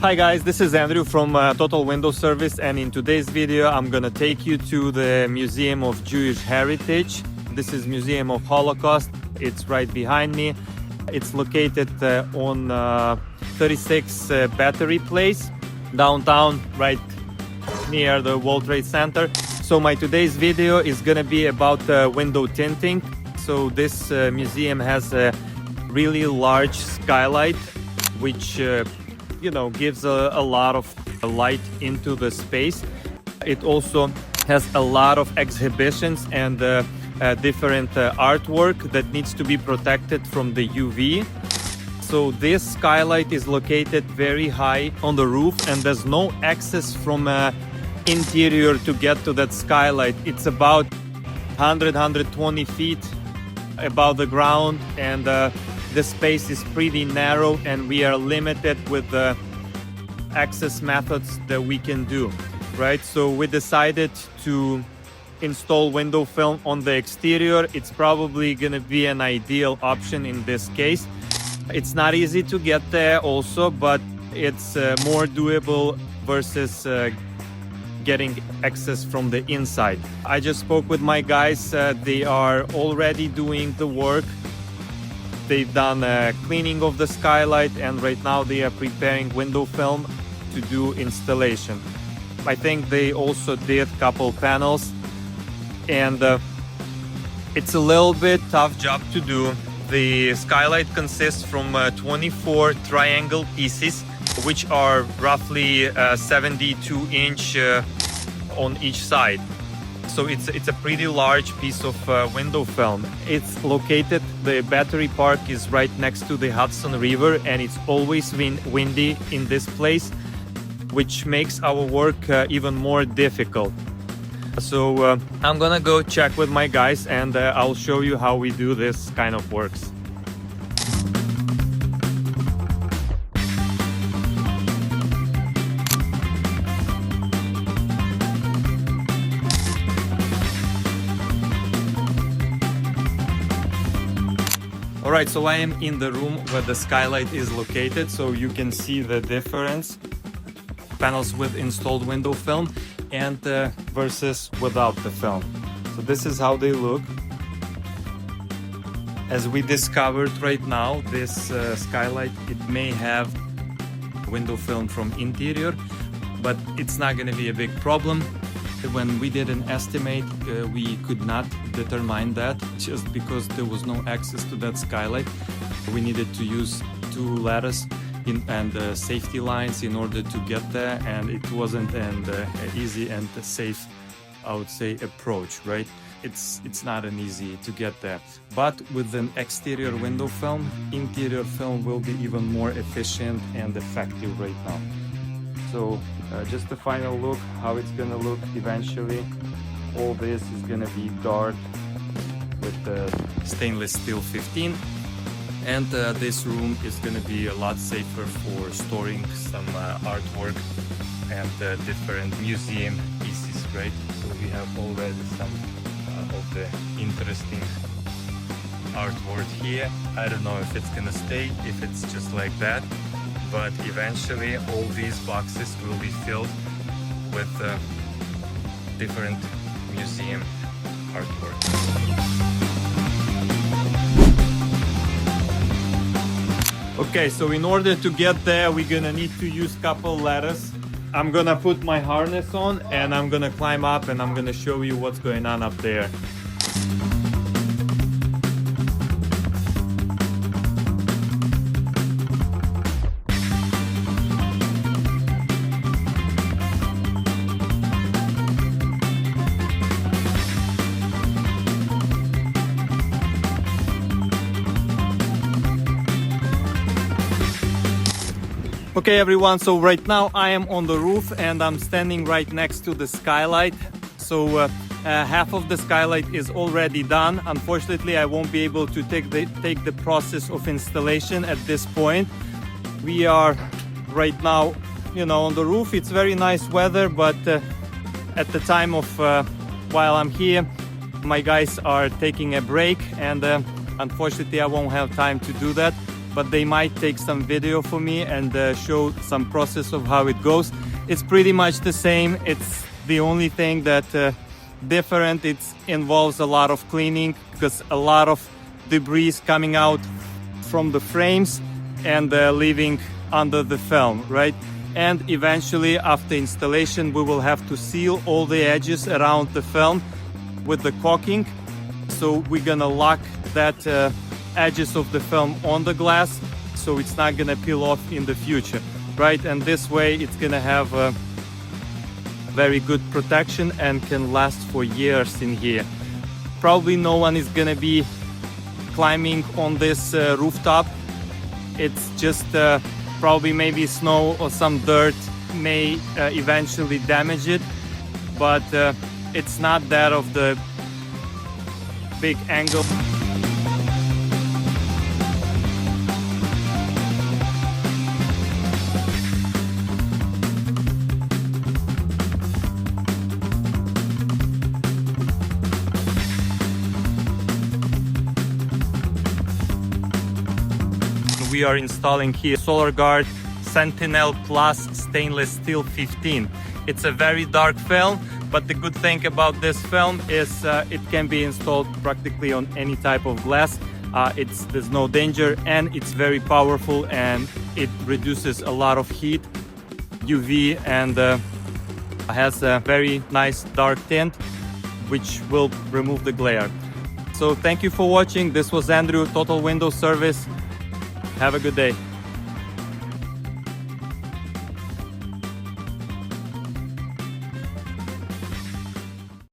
Hi guys, this is Andrew from Total Window Service, and in today's video I'm gonna take you to the Museum of Jewish Heritage. This is Museum of Holocaust. It's right behind me. It's located on 36 Battery Place, downtown, right near the World Trade Center. So my today's video is gonna be about window tinting. So this museum has a really large skylight, which gives a lot of light into the space. It also has a lot of exhibitions and different artwork that needs to be protected from the UV. So this skylight is located very high on the roof, and there's no access from interior to get to that skylight. It's about 120 feet above the ground, and the space is pretty narrow, and we are limited with the access methods that we can do, right? So we decided to install window film on the exterior. It's probably gonna be an ideal option in this case. It's not easy to get there also, but it's more doable versus getting access from the inside. I just spoke with my guys. They are already doing the work. They've done a cleaning of the skylight, and right now they are preparing window film to do installation. I think they also did a couple panels, and it's a little bit tough job to do. The skylight consists from 24 triangle pieces, which are roughly 72-inch on each side. So it's a pretty large piece of window film. It's located, the battery park is right next to the Hudson River, and it's always windy in this place, which makes our work even more difficult. So I'm gonna go check with my guys, and I'll show you how we do this kind of works. Alright, so I am in the room where the skylight is located, so you can see the difference. Panels with installed window film and versus without the film. So this is how they look. As we discovered right now, this skylight, it may have window film from interior, but it's not going to be a big problem. When we did an estimate, we could not determine that just because there was no access to that skylight. We needed to use two ladders and safety lines in order to get there, and it wasn't an easy and safe, I would say, approach, right? It's not an easy to get there. But with an exterior window film, interior film will be even more efficient and effective right now. So just a final look how it's gonna look eventually. All this is gonna be dark with the stainless steel 15, and this room is gonna be a lot safer for storing some artwork and different museum pieces, right? So we have already some of the interesting artwork here. I don't know if it's gonna stay, if it's just like that, but eventually all these boxes will be filled with different museum artwork. Okay, so in order to get there, we're gonna need to use couple ladders. I'm gonna put my harness on, and I'm gonna climb up, and I'm gonna show you what's going on up there. Okay everyone, so right now I am on the roof, and I'm standing right next to the skylight. So half of the skylight is already done. Unfortunately, I won't be able to take the process of installation at this point. We are right now, on the roof. It's very nice weather, but at the time of while I'm here, my guys are taking a break, and unfortunately I won't have time to do that. but they might take some video for me and show some process of how it goes. It's pretty much the same. It's the only thing that different. It involves a lot of cleaning because a lot of debris coming out from the frames and leaving under the film, right? And eventually after installation we will have to seal all the edges around the film with the caulking. So we're gonna lock that edges of the film on the glass so it's not gonna peel off in the future, right? And this way it's gonna have a very good protection and can last for years in here. Probably no one is gonna be climbing on this rooftop. It's just probably maybe snow or some dirt may eventually damage it, but it's not that of the big angle. We are installing here Solar Guard Sentinel Plus stainless steel 15. It's a very dark film, but the good thing about this film is it can be installed practically on any type of glass. There's no danger, and it's very powerful, and it reduces a lot of heat, UV, and has a very nice dark tint which will remove the glare. So thank you for watching. This was Andrew, Total Window Service. Have a good day.